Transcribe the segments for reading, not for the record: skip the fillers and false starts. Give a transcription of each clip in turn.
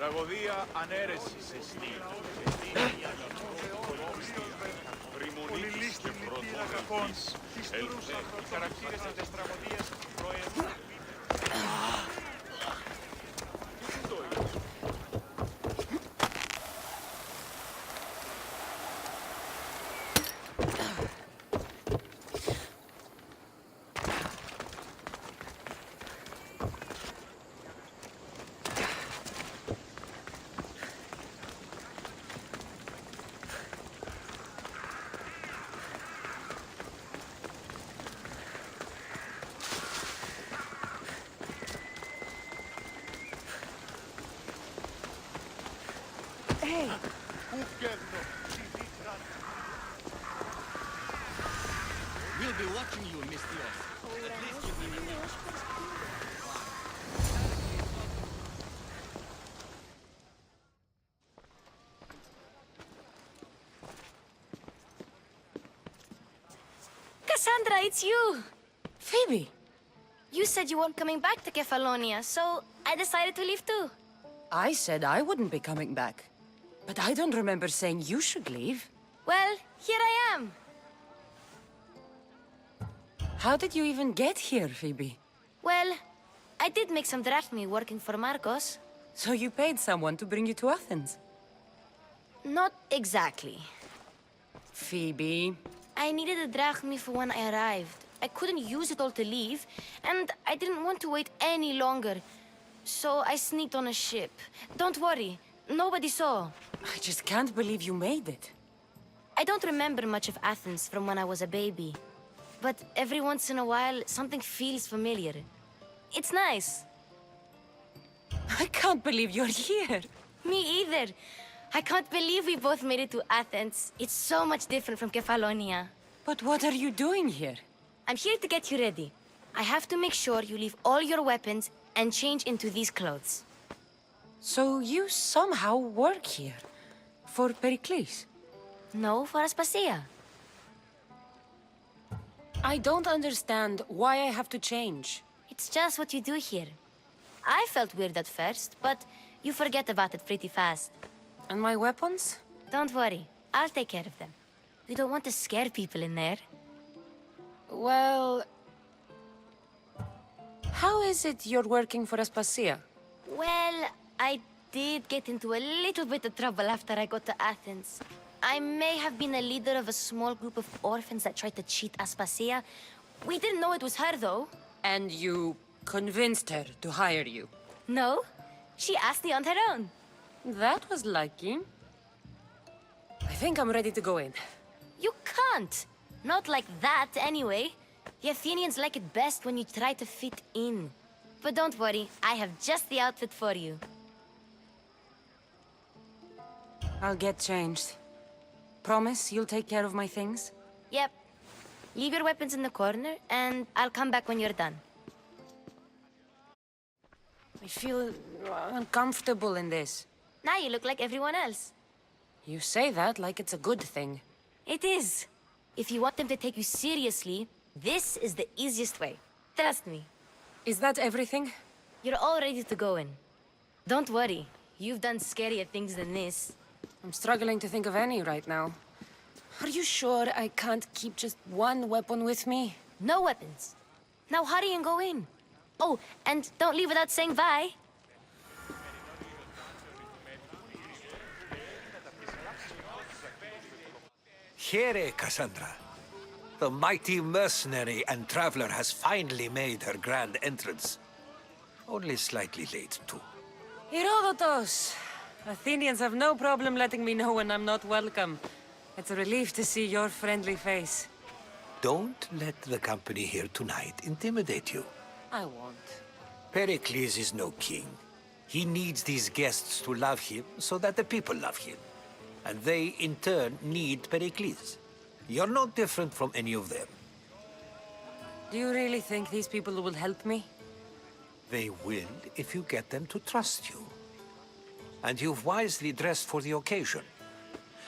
Τραγωδία ανέρεσης εστί. Πριμονήτης και πρωτογραφής. Ελπέ. Οι χαρακτήρες αυτές τραγωδίες προέρχονται. Hey! We'll be watching you, Miss Diaz. At least give me your name. Cassandra, it's you! Phoebe! You said you weren't coming back to Kefalonia, so I decided to leave too. I said I wouldn't be coming back. But I don't remember saying you should leave. Well, here I am. How did you even get here, Phoebe? Well, I did make some drachmi working for Marcos. So you paid someone to bring you to Athens? Not exactly. Phoebe... I needed a drachmi for when I arrived. I couldn't use it all to leave, and I didn't want to wait any longer. So I sneaked on a ship. Don't worry, nobody saw. I just can't believe you made it. I don't remember much of Athens from when I was a baby. But every once in a while, something feels familiar. It's nice. I can't believe you're here. Me either. I can't believe we both made it to Athens. It's so much different from Kefalonia. But what are you doing here? I'm here to get you ready. I have to make sure you leave all your weapons and change into these clothes. So you somehow work here? For Perikles? No, for Aspasia. I don't understand why I have to change. It's just what you do here. I felt weird at first, but you forget about it pretty fast. And my weapons? Don't worry, I'll take care of them. We don't want to scare people in there. Well... How is it you're working for Aspasia? Well, I did get into a little bit of trouble after I got to Athens. I may have been a leader of a small group of orphans that tried to cheat Aspasia. We didn't know it was her, though. And you convinced her to hire you? No, she asked me on her own. That was lucky. I think I'm ready to go in. You can't. Not like that, anyway. The Athenians like it best when you try to fit in. But don't worry, I have just the outfit for you. I'll get changed. Promise you'll take care of my things? Yep. Leave your weapons in the corner, and I'll come back when you're done. I feel uncomfortable in this. Now you look like everyone else. You say that like it's a good thing. It is. If you want them to take you seriously, this is the easiest way. Trust me. Is that everything? You're all ready to go in. Don't worry. You've done scarier things than this. I'm struggling to think of any right now. Are you sure I can't keep just one weapon with me? No weapons. Now hurry and go in. Oh, and don't leave without saying bye. Here, Cassandra. The mighty mercenary and traveler has finally made her grand entrance. Only slightly late, too. Herodotos! Athenians have no problem letting me know when I'm not welcome. It's a relief to see your friendly face. Don't let the company here tonight intimidate you. I won't. Pericles is no king. He needs these guests to love him so that the people love him. And they, in turn, need Pericles. You're no different from any of them. Do you really think these people will help me? They will if you get them to trust you. And you've wisely dressed for the occasion.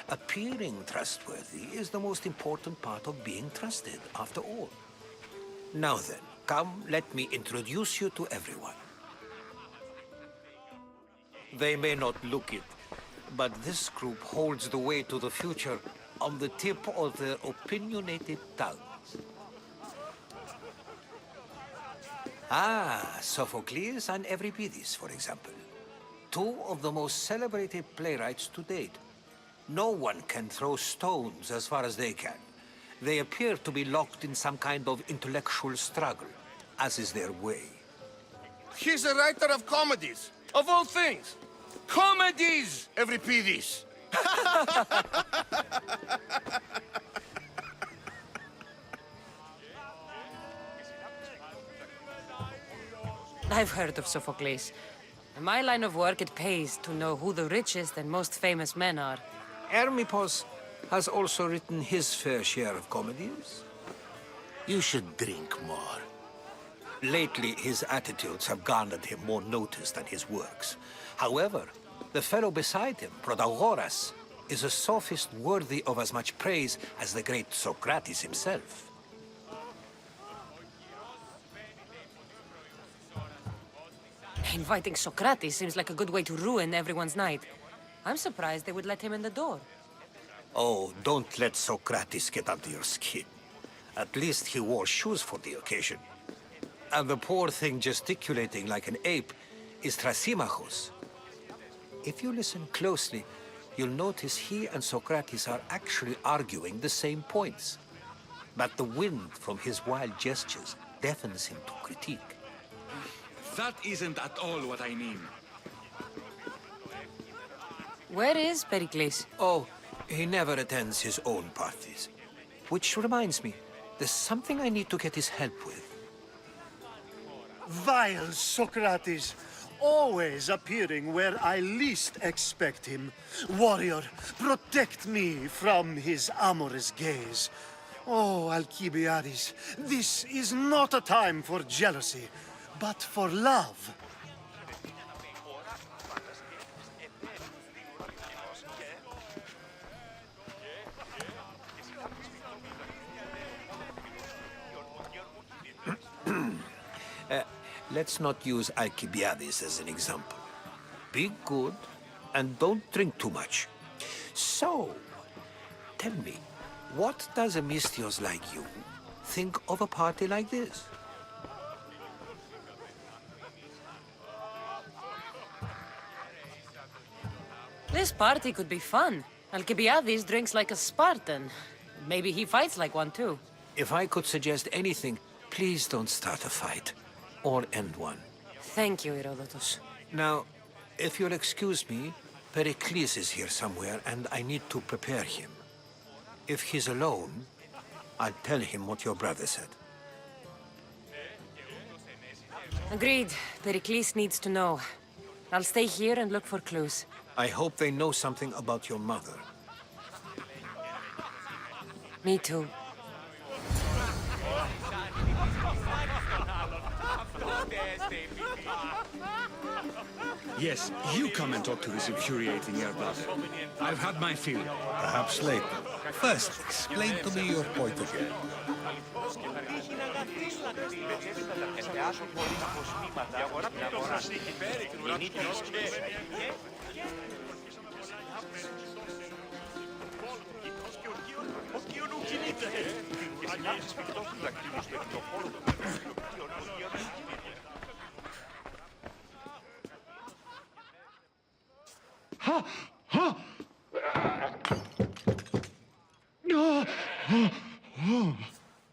Appearing trustworthy is the most important part of being trusted, after all. Now then, come, let me introduce you to everyone. They may not look it, but this group holds the way to the future on the tip of their opinionated tongues. Ah, Sophocles and Euripides, for example. Two of the most celebrated playwrights to date. No one can throw stones as far as they can. They appear to be locked in some kind of intellectual struggle, as is their way. He's a writer of comedies, of all things. Comedies, Euripides. I've heard of Sophocles. In my line of work, it pays to know who the richest and most famous men are. Hermippos has also written his fair share of comedies. You should drink more. Lately, his attitudes have garnered him more notice than his works. However, the fellow beside him, Protagoras, is a sophist worthy of as much praise as the great Socrates himself. Inviting Socrates seems like a good way to ruin everyone's night. I'm surprised they would let him in the door. Oh, don't let Socrates get under your skin. At least he wore shoes for the occasion. And the poor thing gesticulating like an ape is Thrasymachos. If you listen closely, you'll notice he and Socrates are actually arguing the same points. But the wind from his wild gestures deafens him to critique. That isn't at all what I mean. Where is Perikles? Oh, he never attends his own parties. Which reminds me, there's something I need to get his help with. Vile Socrates, always appearing where I least expect him. Warrior, protect me from his amorous gaze. Oh, Alcibiades, this is not a time for jealousy, but for love. Let's not use Alcibiades as an example. Be good and don't drink too much. So, tell me, what does a Mystios like you think of a party like this? This party could be fun. Alcibiades drinks like a Spartan. Maybe he fights like one too. If I could suggest anything, please don't start a fight. Or end one. Thank you, Herodotus. Now, if you'll excuse me, Perikles is here somewhere and I need to prepare him. If he's alone, I'll tell him what your brother said. Agreed. Perikles needs to know. I'll stay here and look for clues. I hope they know something about your mother. Me too. Yes, you come and talk to this infuriating air brother. I've had my fill. Perhaps later. First, explain to me your point of view.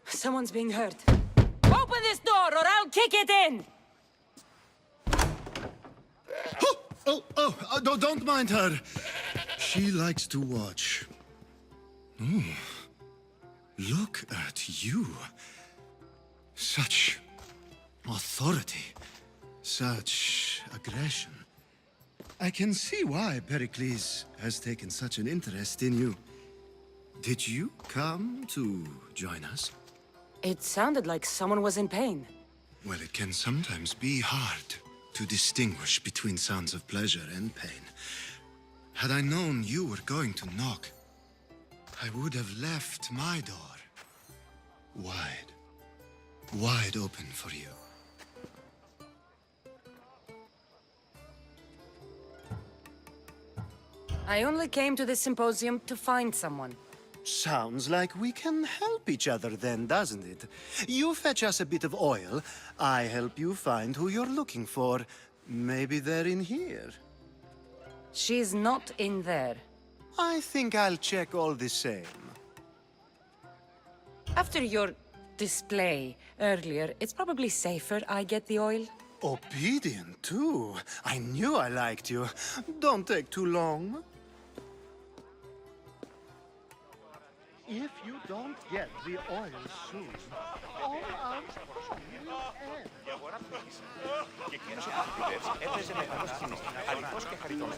Someone's being hurt. Open this door or I'll kick it in! Don't mind her. She likes to watch. Oh, look at you. Such authority, such aggression. I can see why Pericles has taken such an interest in you. Did you come to join us? It sounded like someone was in pain. Well, it can sometimes be hard to distinguish between sounds of pleasure and pain. Had I known you were going to knock, I would have left my door wide open for you. I only came to the Symposium to find someone. Sounds like we can help each other then, doesn't it? You fetch us a bit of oil, I help you find who you're looking for. Maybe they're in here. She's not in there. I think I'll check all the same. After your display earlier, it's probably safer I get the oil. Obedient, too. I knew I liked you. Don't take too long. If you don't get the oil soon, all our fun will end. Και εκείνος ο Perikles έπαιζε μεγάλο σκηνικό, αληθώς και χαριτωμένος.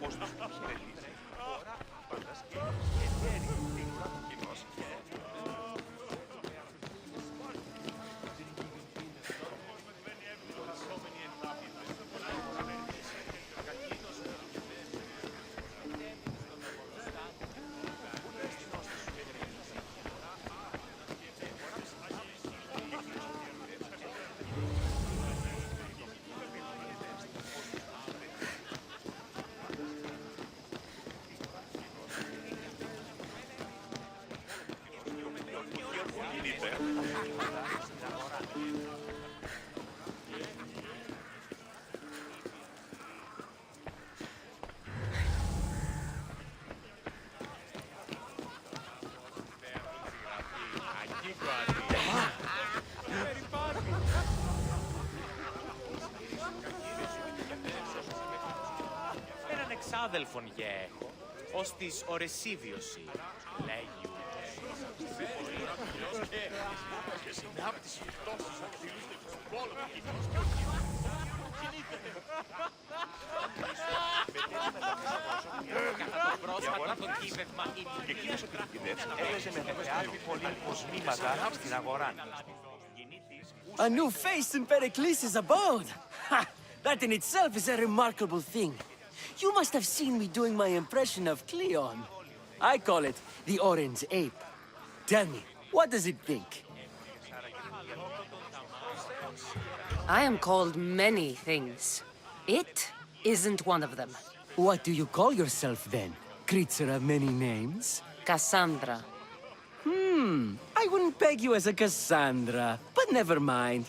Ως τους Perikles. Τώρα, φανταστεί, εν μέρει, κοινός. Έναν εξάδελφον και έχω, ως της ορεσίβιωση, λέγει Και συνάπτυση τόσους ακτήλους και τους πόλεμους κοινός κατά το πρόσφατο το κύβευμα και εκείνος ο Perikles έπαιζε με μεγάλη πολύ κοσμήματα στην αγορά. A new face in Perikles' abode! Ha! That in itself is a remarkable thing. You must have seen me doing my impression of Cleon. I call it the Orange Ape. Tell me, what does it think? I am called many things. It isn't one of them. What do you call yourself then? Creature of many names? Cassandra. I wouldn't peg you as a Cassandra, but never mind.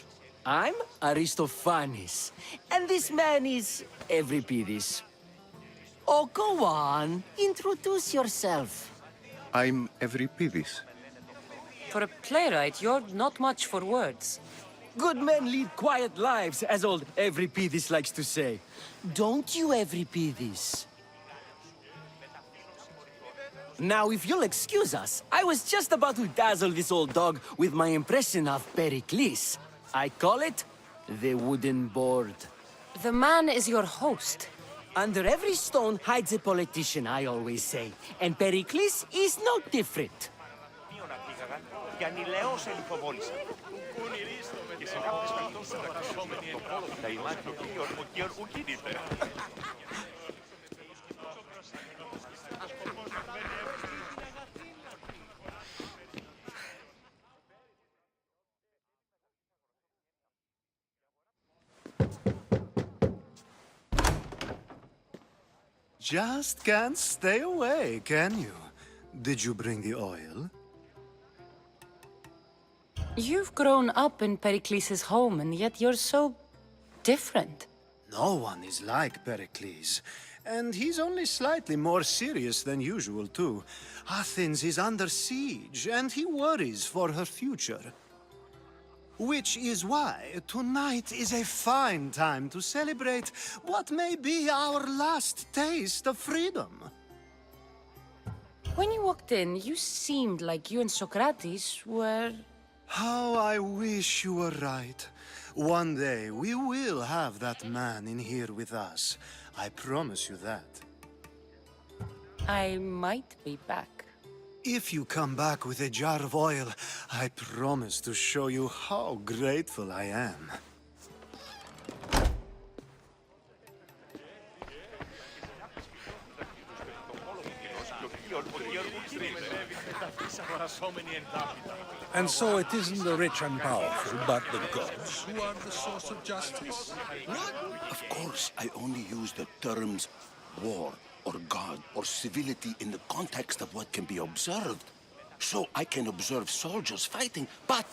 I'm Aristophanes, and this man is Euripides. Oh, go on. Introduce yourself. I'm Euripides. For a playwright, you're not much for words. Good men lead quiet lives, as old Euripides likes to say. Don't you, Euripides? Now, if you'll excuse us, I was just about to dazzle this old dog with my impression of Perikles. I call it the wooden board. The man is your host. Under every stone hides a politician, I always say. And Perikles is no different. Μείωνα πήγαγαν και ανηλαίως ελιφοβόλησαν. Και σε κάποιες περιπτώσεις μεταξύ τους τα ημάτια του Κίον ου κινείται. Just can't stay away, can you? Did you bring the oil? You've grown up in Pericles' home, and yet you're so different. No one is like Perikles. And he's only slightly more serious than usual, too. Athens is under siege, and he worries for her future. Which is why tonight is a fine time to celebrate what may be our last taste of freedom. When you walked in, you seemed like you and Socrates were... How I wish you were right. One day we will have that man in here with us. I promise you that. I might be back. If you come back with a jar of oil, I promise to show you how grateful I am. And so it isn't the rich and powerful, but the gods who are the source of justice? What? Of course, I only use the terms war or God or civility in the context of what can be observed. So I can observe soldiers fighting, but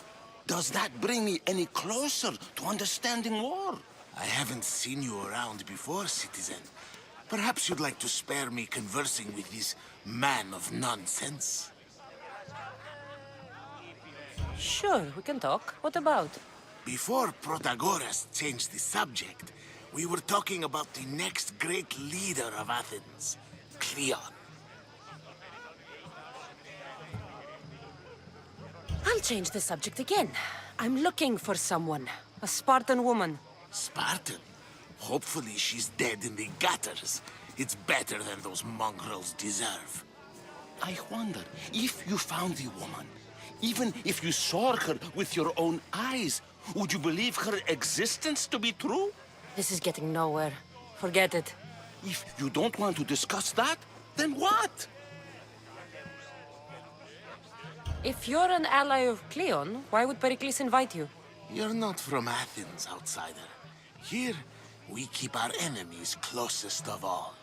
does that bring me any closer to understanding war? I haven't seen you around before, citizen. Perhaps you'd like to spare me conversing with this man of nonsense? Sure, we can talk. What about? Before Protagoras changed the subject, we were talking about the next great leader of Athens, Cleon. I'll change the subject again. I'm looking for someone. A Spartan woman. Spartan? Hopefully she's dead in the gutters. It's better than those mongrels deserve. I wonder if you found the woman, even if you saw her with your own eyes, would you believe her existence to be true? This is getting nowhere. Forget it. If you don't want to discuss that, then what? If you're an ally of Cleon, why would Perikles invite you? You're not from Athens, outsider. Here, we keep our enemies closest of all.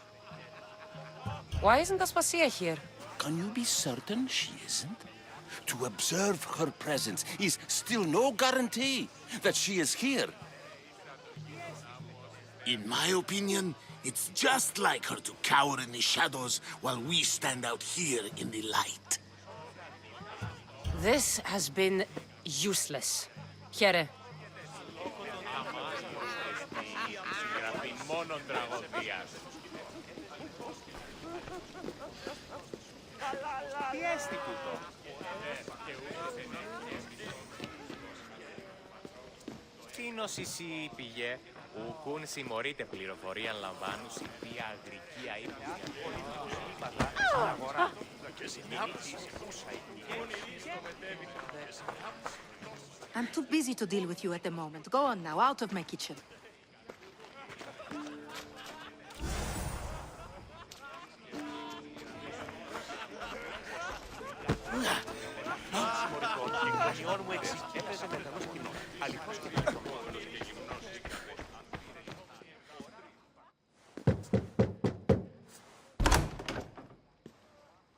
Why isn't Aspasia here? Can you be certain she isn't? To observe her presence is still no guarantee that she is here. In my opinion, it's just like her to cower in the shadows while we stand out here in the light. This has been useless. Here. Τι έστι τούτο? Τίνος εσύ πήγε, ουκούν συμμορείτε πληροφορία λαμβάνουσι πια αγρικία ύπνια. I'm too busy to deal with you at the moment. Go on now, out of my kitchen.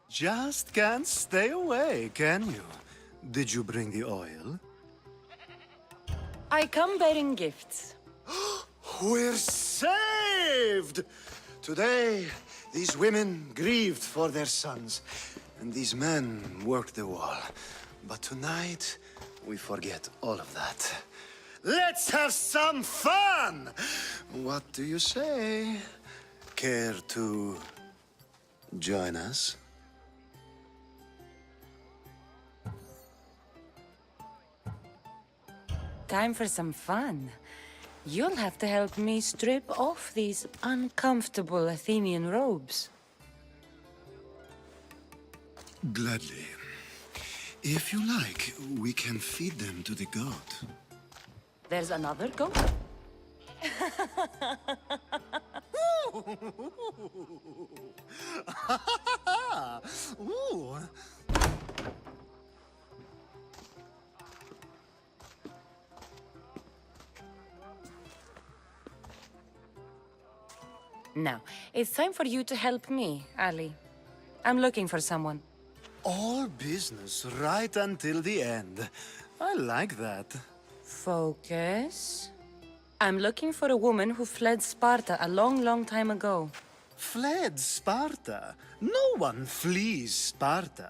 Just can't stay away, can you? Did you bring the oil? I come bearing gifts. We're saved! Today, these women grieved for their sons, and these men worked the wall. But tonight, we forget all of that. Let's have some fun! What do you say? Care to join us? Time for some fun. You'll have to help me strip off these uncomfortable Athenian robes. Gladly. If you like, we can feed them to the goat. There's another goat? Ooh. Now, it's time for you to help me, Ali. I'm looking for someone. All business right until the end. I like that. Focus. I'm looking for a woman who fled Sparta a long, long time ago. Fled Sparta? No one flees Sparta.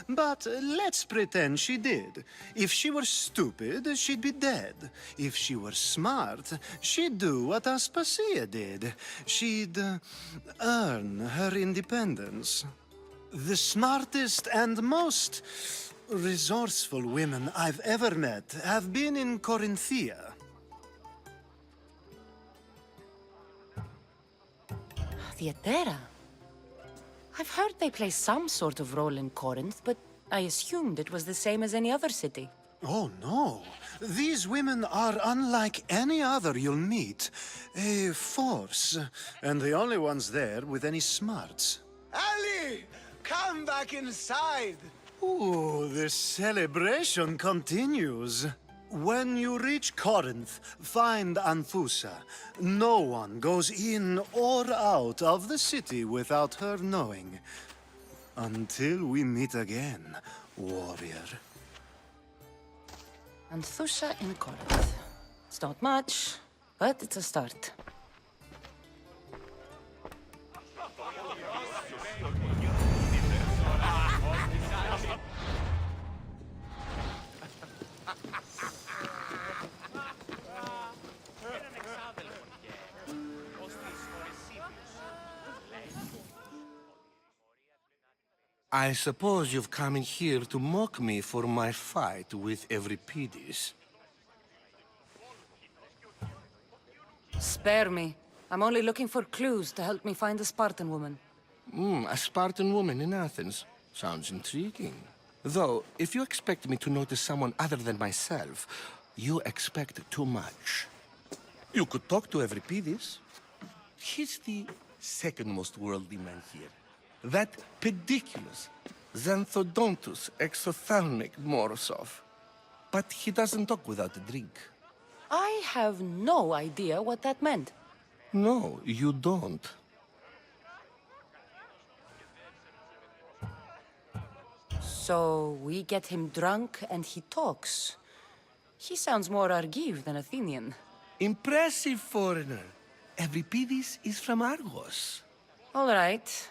But let's pretend she did. If she were stupid, she'd be dead. If she were smart, she'd do what Aspasia did. She'd earn her independence. The smartest and most resourceful women I've ever met have been in Corinthia. Theatera. I've heard they play some sort of role in Corinth, but I assumed it was the same as any other city. Oh, no. These women are unlike any other you'll meet. A force, and the only ones there with any smarts. Ali! Come back inside! Ooh, the celebration continues. When you reach Corinth, find Anthusa. No one goes in or out of the city without her knowing. Until we meet again, warrior. Anthusa in Corinth. It's not much, but it's a start. I suppose you've come in here to mock me for my fight with Euripides. Spare me. I'm only looking for clues to help me find the Spartan woman. A Spartan woman in Athens. Sounds intriguing. Though, if you expect me to notice someone other than myself, you expect too much. You could talk to Euripides. He's the second most worldly man here. That pediculous, xanthodontus exophthalmic Morosov. But he doesn't talk without a drink. I have no idea what that meant. No, you don't. So we get him drunk and he talks. He sounds more Argive than Athenian. Impressive, foreigner. Euripides is from Argos. All right.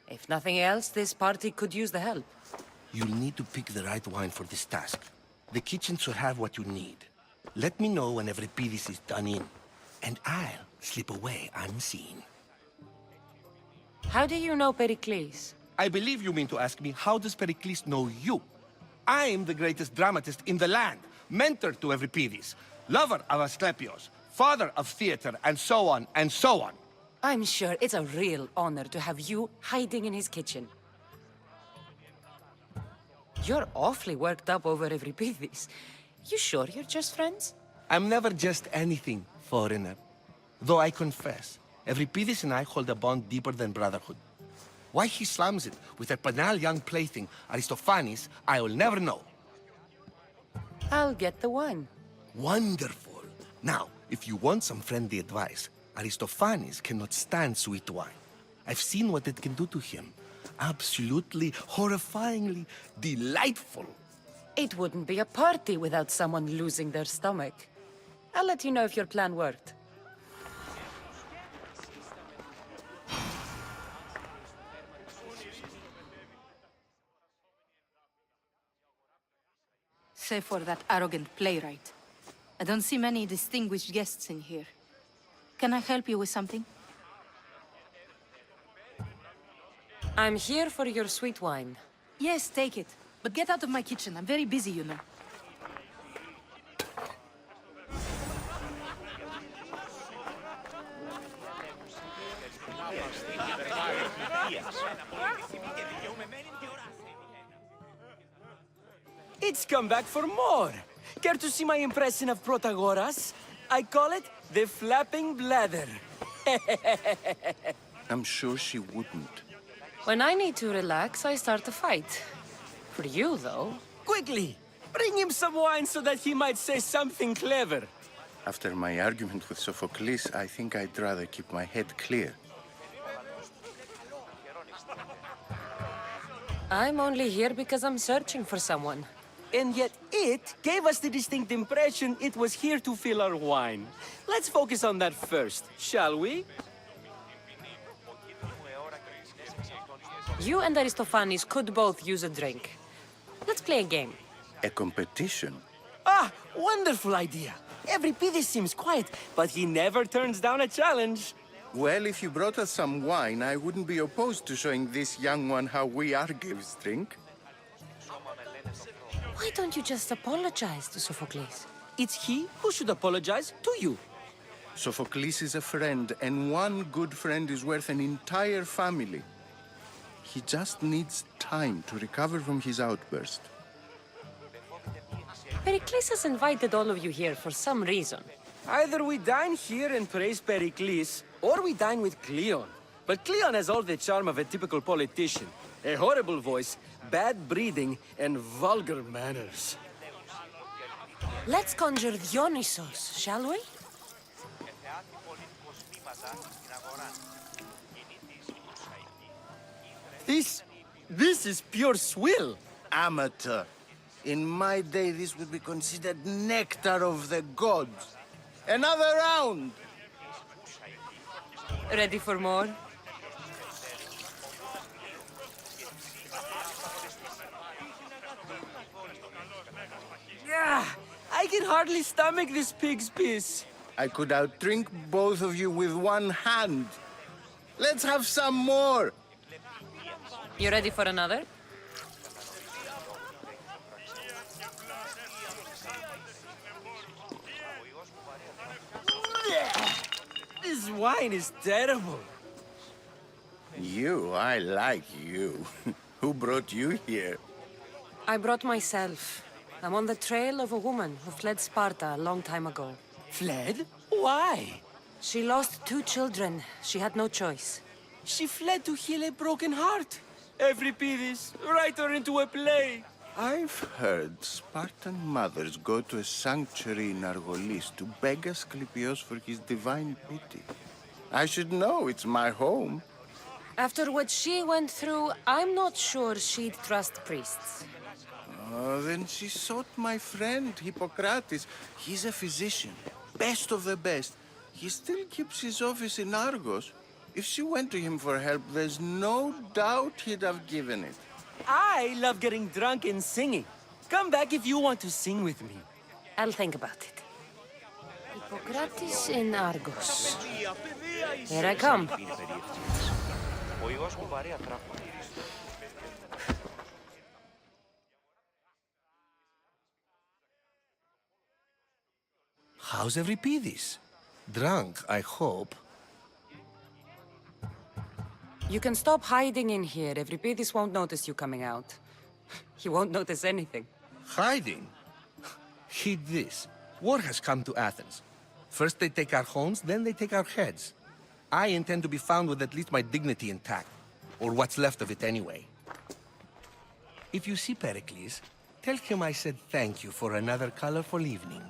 If nothing else, this party could use the help. You'll need to pick the right wine for this task. The kitchen should have what you need. Let me know when Euripides is done in, and I'll slip away unseen. How do you know Perikles? I believe you mean to ask me, how does Perikles know you? I'm the greatest dramatist in the land, mentor to Euripides, lover of Asclepios, father of theater, and so on, and so on. I'm sure it's a real honor to have you hiding in his kitchen. You're awfully worked up over Euripides. You sure you're just friends? I'm never just anything, foreigner. Though I confess, Euripides and I hold a bond deeper than brotherhood. Why he slams it with a banal young plaything, Aristophanes, I will never know. I'll get the wine. Wonderful. Now, if you want some friendly advice, Aristophanes cannot stand sweet wine. I've seen what it can do to him. Absolutely, horrifyingly delightful. It wouldn't be a party without someone losing their stomach. I'll let you know if your plan worked. Save for that arrogant playwright. I don't see many distinguished guests in here. Can I help you with something? I'm here for your sweet wine. Yes, take it. But get out of my kitchen. I'm very busy, you know. It's come back for more. Care to see my impression of Protagoras? I call it the flapping bladder. I'm sure she wouldn't. When I need to relax, I start a fight. For you, though. Quickly, bring him some wine so that he might say something clever. After my argument with Sophocles, I think I'd rather keep my head clear. I'm only here because I'm searching for someone. And yet it gave us the distinct impression it was here to fill our wine. Let's focus on that first, shall we? You and Aristophanes could both use a drink. Let's play a game. A competition? Ah, wonderful idea. Euripides seems quiet, but he never turns down a challenge. Well, if you brought us some wine, I wouldn't be opposed to showing this young one how we Argives drink. Why don't you just apologize to Sophocles? It's he who should apologize to you. Sophocles is a friend, and one good friend is worth an entire family. He just needs time to recover from his outburst. Perikles has invited all of you here for some reason. Either we dine here and praise Perikles, or we dine with Cleon. But Cleon has all the charm of a typical politician. A horrible voice, bad breeding, and vulgar manners. Let's conjure Dionysos, shall we? This is pure swill. Amateur. In my day, this would be considered nectar of the gods. Another round! Ready for more? Yeah, I can hardly stomach this pig's piss. I could outdrink both of you with one hand. Let's have some more! You ready for another? This wine is terrible. I like you. Who brought you here? I brought myself. I'm on the trail of a woman who fled Sparta a long time ago. Fled? Why? She lost 2 children. She had no choice. She fled to heal a broken heart. Euripides, write her into a play. I've heard Spartan mothers go to a sanctuary in Argolis to beg Asclepios for his divine pity. I should know, it's my home. After what she went through, I'm not sure she'd trust priests. Oh, then she sought my friend, Hippocrates. He's a physician, best of the best. He still keeps his office in Argos. If she went to him for help, there's no doubt he'd have given it. I love getting drunk and singing. Come back if you want to sing with me. I'll think about it. Hippocrates in Argos. Here I come. How's Euripides? Drunk, I hope. You can stop hiding in here. Euripides won't notice you coming out. He won't notice anything. Hiding? Heed this. War has come to Athens. First they take our homes, then they take our heads. I intend to be found with at least my dignity intact. Or what's left of it anyway. If you see Perikles, tell him I said thank you for another colorful evening.